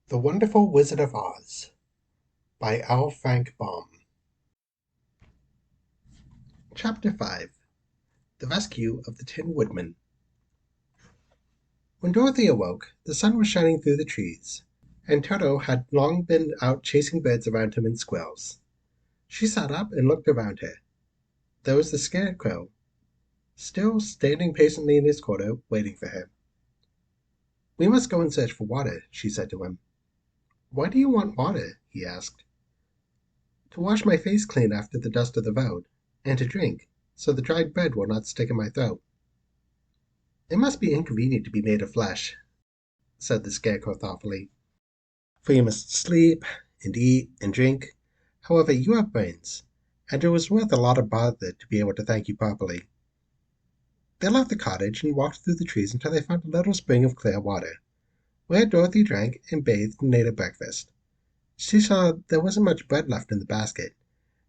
The Wonderful Wizard of Oz by L. Frank Baum. Chapter 5 The Rescue of the Tin Woodman. When Dorothy awoke, the sun was shining through the trees, and Toto had long been out chasing birds around him and squirrels. She sat up and looked around her. There was the Scarecrow, still standing patiently in his corner, waiting for her. "We must go and search for water," she said to him. "Why do you want water?" he asked. "To wash my face clean after the dust of the road, and to drink, so the dried bread will not stick in my throat." "It must be inconvenient to be made of flesh," said the Scarecrow thoughtfully, "for you must sleep, and eat, and drink. However, you have brains, and it was worth a lot of bother to be able to thank you properly." They left the cottage and walked through the trees until they found a little spring of clear water, where Dorothy drank and bathed and ate a breakfast. She saw there wasn't much bread left in the basket,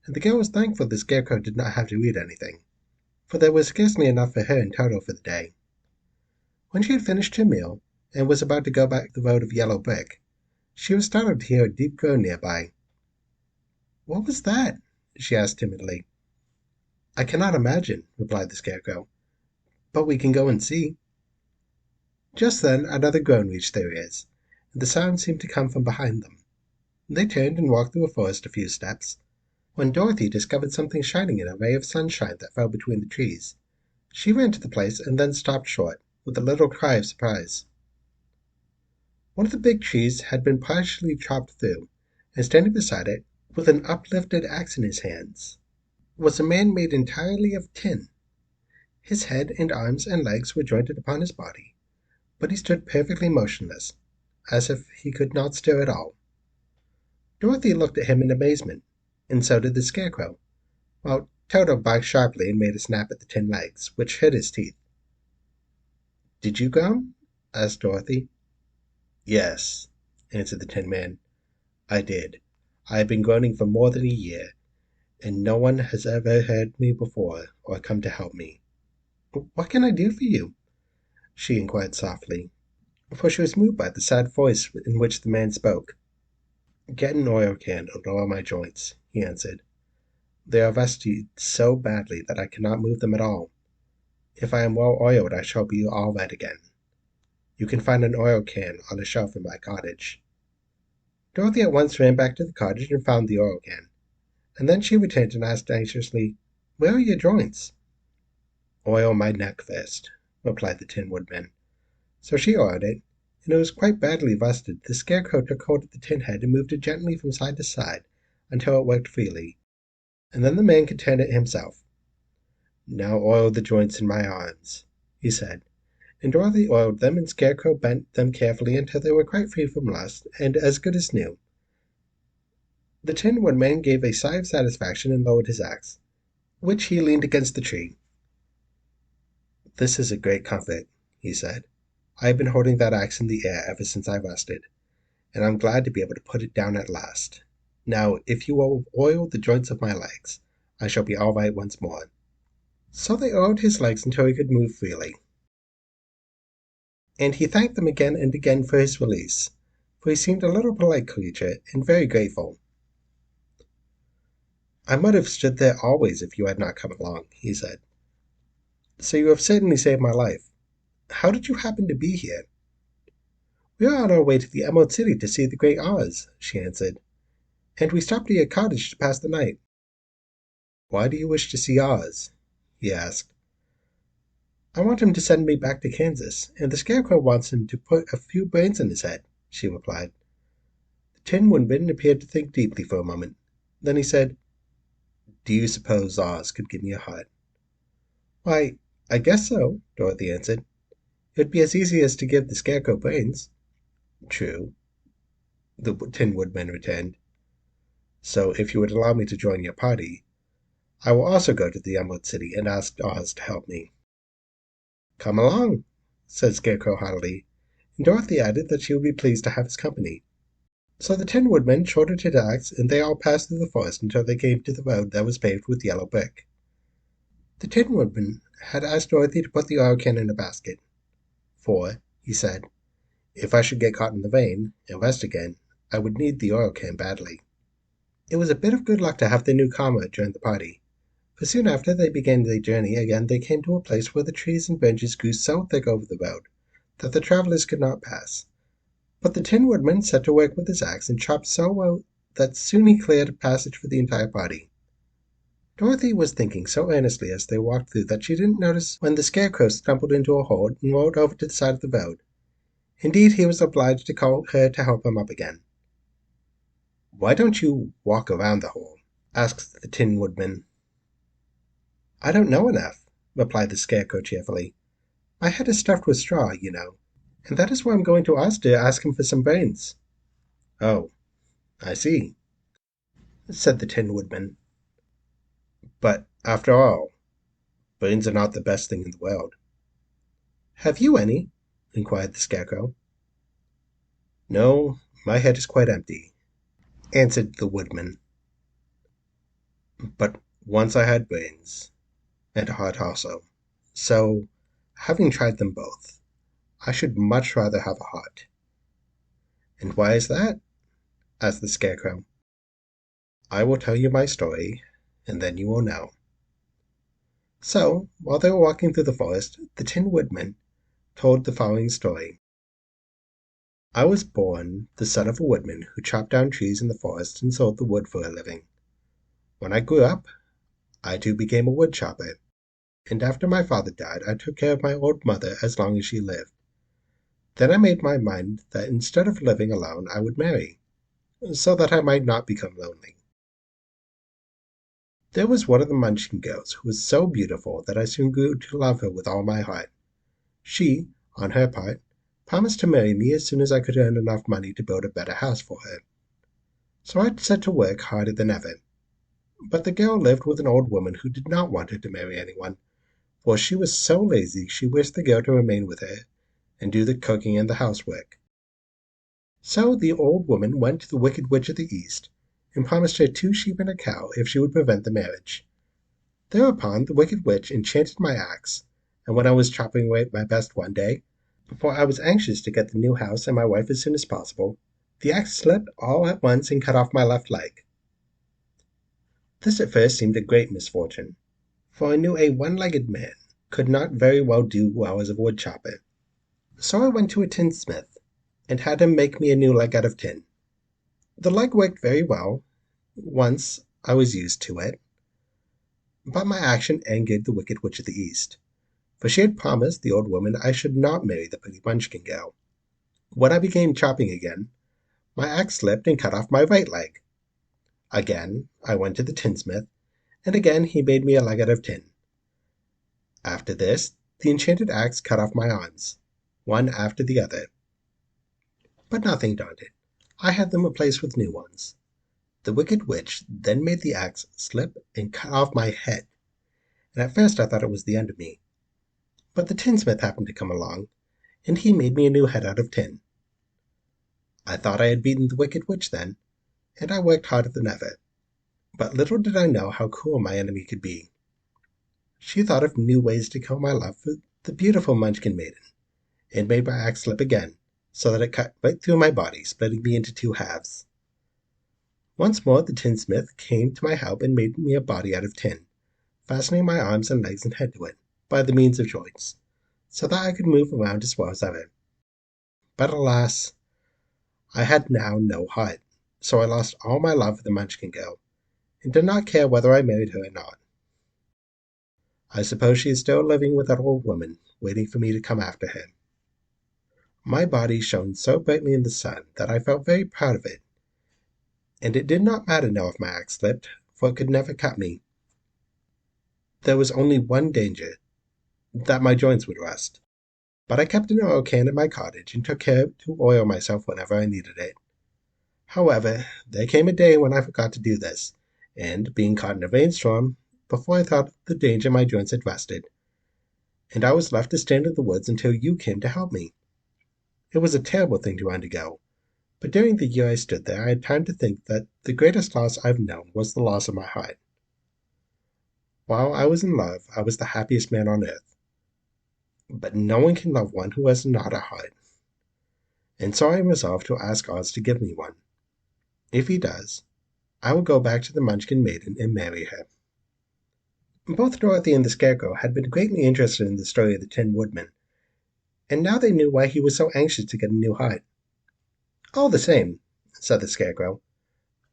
and the girl was thankful the Scarecrow did not have to eat anything, for there was scarcely enough for her and Toto for the day. When she had finished her meal, and was about to go back the road of yellow brick, she was startled to hear a deep groan nearby. "What was that?" she asked timidly. "I cannot imagine," replied the Scarecrow, "but we can go and see." Just then another groan reached their ears, and the sound seemed to come from behind them. They turned and walked through a forest a few steps, when Dorothy discovered something shining in a ray of sunshine that fell between the trees. She ran to the place and then stopped short, with a little cry of surprise. One of the big trees had been partially chopped through, and standing beside it, with an uplifted axe in his hands, was a man made entirely of tin. His head and arms and legs were jointed upon his body, but he stood perfectly motionless, as if he could not stir at all. Dorothy looked at him in amazement, and so did the Scarecrow, while Toto barked sharply and made a snap at the tin legs, which hurt his teeth. "Did you groan?" asked Dorothy. "Yes," answered the Tin Man, "I did. I have been groaning for more than a year, and no one has ever heard me before or come to help me." "What can I do for you?" she inquired softly, for she was moved by the sad voice in which the man spoke. "Get an oil can and oil my joints," he answered. "They are rusted so badly that I cannot move them at all. If I am well oiled I shall be all right again. You can find an oil can on a shelf in my cottage." Dorothy at once ran back to the cottage and found the oil can, and then she returned and asked anxiously, "Where are your joints?" "Oil my neck first," replied the Tin Woodman. So she oiled it, and it was quite badly rusted. The Scarecrow took hold of the tin head and moved it gently from side to side until it worked freely, and then the man could turn it himself. "Now oil the joints in my arms," he said, and Dorothy oiled them, and Scarecrow bent them carefully until they were quite free from rust and as good as new. The Tin Woodman gave a sigh of satisfaction and lowered his axe, which he leaned against the tree. "This is a great comfort," he said. "I have been holding that axe in the air ever since I rested, and I'm glad to be able to put it down at last. Now, if you will oil the joints of my legs, I shall be all right once more." So they oiled his legs until he could move freely, and he thanked them again and again for his release, for he seemed a little polite creature and very grateful. "I might have stood there always if you had not come along," he said. "So you have certainly saved my life. How did you happen to be here?" "We are on our way to the Emerald City to see the Great Oz," she answered, "and we stopped at your cottage to pass the night." "Why do you wish to see Oz?" he asked. "I want him to send me back to Kansas, and the Scarecrow wants him to put a few brains in his head," she replied. The Tin Woodman appeared to think deeply for a moment. Then he said, "Do you suppose Oz could give me a heart?" "Why, I guess so," Dorothy answered. "It would be as easy as to give the Scarecrow brains." "True," the Tin Woodman returned. "So if you would allow me to join your party, I will also go to the Emerald City and ask Oz to help me." "Come along," said Scarecrow heartily, and Dorothy added that she would be pleased to have his company. So the Tin Woodman shouldered his axe, and they all passed through the forest until they came to the road that was paved with yellow brick. The Tin Woodman had asked Dorothy to put the oil can in a basket, "for," he said, If I should get caught in the vein and rest again, I would need the oil can badly. It was a bit of good luck to have the new comrade join the party, for soon after they began their journey again they came to a place where the trees and branches grew so thick over the road that the travelers could not pass. But the Tin Woodman set to work with his axe and chopped so well that soon he cleared a passage for the entire party. Dorothy was thinking so earnestly as they walked through that she didn't notice when the Scarecrow stumbled into a hole and rolled over to the side of the road. Indeed, he was obliged to call her to help him up again. "Why don't you walk around the hole?" asked the Tin Woodman. "I don't know enough," replied the Scarecrow cheerfully. "My head is stuffed with straw, you know, and that is why I'm going to Oz to ask him for some brains." "Oh, I see," said the Tin Woodman. "But, after all, brains are not the best thing in the world." "Have you any?" inquired the Scarecrow. "No, my head is quite empty," answered the Woodman. "But once I had brains, and a heart also. So, having tried them both, I should much rather have a heart." "And why is that?" asked the Scarecrow. "I will tell you my story, and then you will know." So, while they were walking through the forest, the Tin Woodman told the following story. "I was born the son of a woodman who chopped down trees in the forest and sold the wood for a living. When I grew up, I too became a wood chopper, and after my father died, I took care of my old mother as long as she lived. Then I made my mind that instead of living alone, I would marry, so that I might not become lonely. There was one of the Munchkin girls who was so beautiful that I soon grew to love her with all my heart. She, on her part, promised to marry me as soon as I could earn enough money to build a better house for her. So I set to work harder than ever. But the girl lived with an old woman who did not want her to marry anyone, for she was so lazy she wished the girl to remain with her and do the cooking and the housework. So the old woman went to the Wicked Witch of the East and promised her 2 sheep and a cow if she would prevent the marriage. Thereupon the Wicked Witch enchanted my axe, and when I was chopping away at my best one day, for I was anxious to get the new house and my wife as soon as possible, the axe slipped all at once and cut off my left leg. This at first seemed a great misfortune, for I knew a one-legged man could not very well do well as a wood chopper. So I went to a tinsmith and had him make me a new leg out of tin. The leg worked very well. Once I was used to it. But my action angered the Wicked Witch of the East, for she had promised the old woman I should not marry the pretty Munchkin girl. When I began chopping again, my axe slipped and cut off my right leg. Again I went to the tinsmith, and again he made me a leg out of tin. After this, the enchanted axe cut off my arms, one after the other. But nothing daunted, I had them replaced with new ones. The Wicked Witch then made the axe slip and cut off my head, and at first I thought it was the end of me. But the tinsmith happened to come along, and he made me a new head out of tin. I thought I had beaten the Wicked Witch then, and I worked harder than ever. But little did I know how cruel my enemy could be. She thought of new ways to kill my love for the beautiful Munchkin maiden, and made my axe slip again, so that it cut right through my body, splitting me into 2 halves. Once more the tinsmith came to my help and made me a body out of tin, fastening my arms and legs and head to it, by the means of joints, so that I could move around as well as ever. But alas, I had now no heart, so I lost all my love for the Munchkin girl, and did not care whether I married her or not. I suppose she is still living with that old woman, waiting for me to come after her. My body shone so brightly in the sun that I felt very proud of it, and it did not matter now if my axe slipped, for it could never cut me. There was only one danger, that my joints would rust. But I kept an oil can in my cottage and took care to oil myself whenever I needed it. However, there came a day when I forgot to do this, and, being caught in a rainstorm, before I thought the danger my joints had rusted, and I was left to stand in the woods until you came to help me. It was a terrible thing to undergo, but during the year I stood there I had time to think that the greatest loss I've known was the loss of my heart. While I was in love, I was the happiest man on earth. But no one can love one who has not a heart. and so I resolved to ask Oz to give me one. If he does, I will go back to the Munchkin maiden and marry her." Both Dorothy and the Scarecrow had been greatly interested in the story of the Tin Woodman, and now they knew why he was so anxious to get a new heart. "All the same," said the Scarecrow,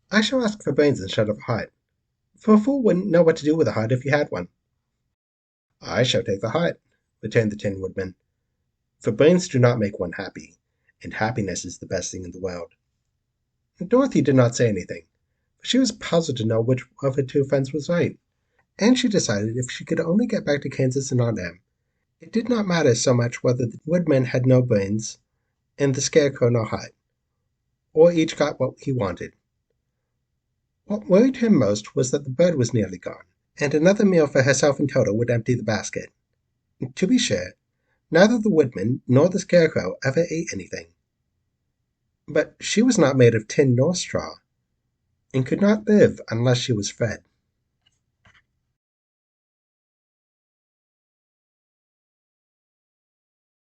"I shall ask for brains instead of a heart, for a fool wouldn't know what to do with a heart if he had one." "I shall take the heart," returned the Tin Woodman, "for brains do not make one happy, and happiness is the best thing in the world." Dorothy did not say anything, for she was puzzled to know which of her two friends was right, and she decided if she could only get back to Kansas and Aunt Em, it did not matter so much whether the Woodman had no brains and the Scarecrow no heart, or each got what he wanted. What worried her most was that the bird was nearly gone, and another meal for herself and Toto would empty the basket. To be sure, neither the Woodman nor the Scarecrow ever ate anything. But she was not made of tin nor straw, and could not live unless she was fed.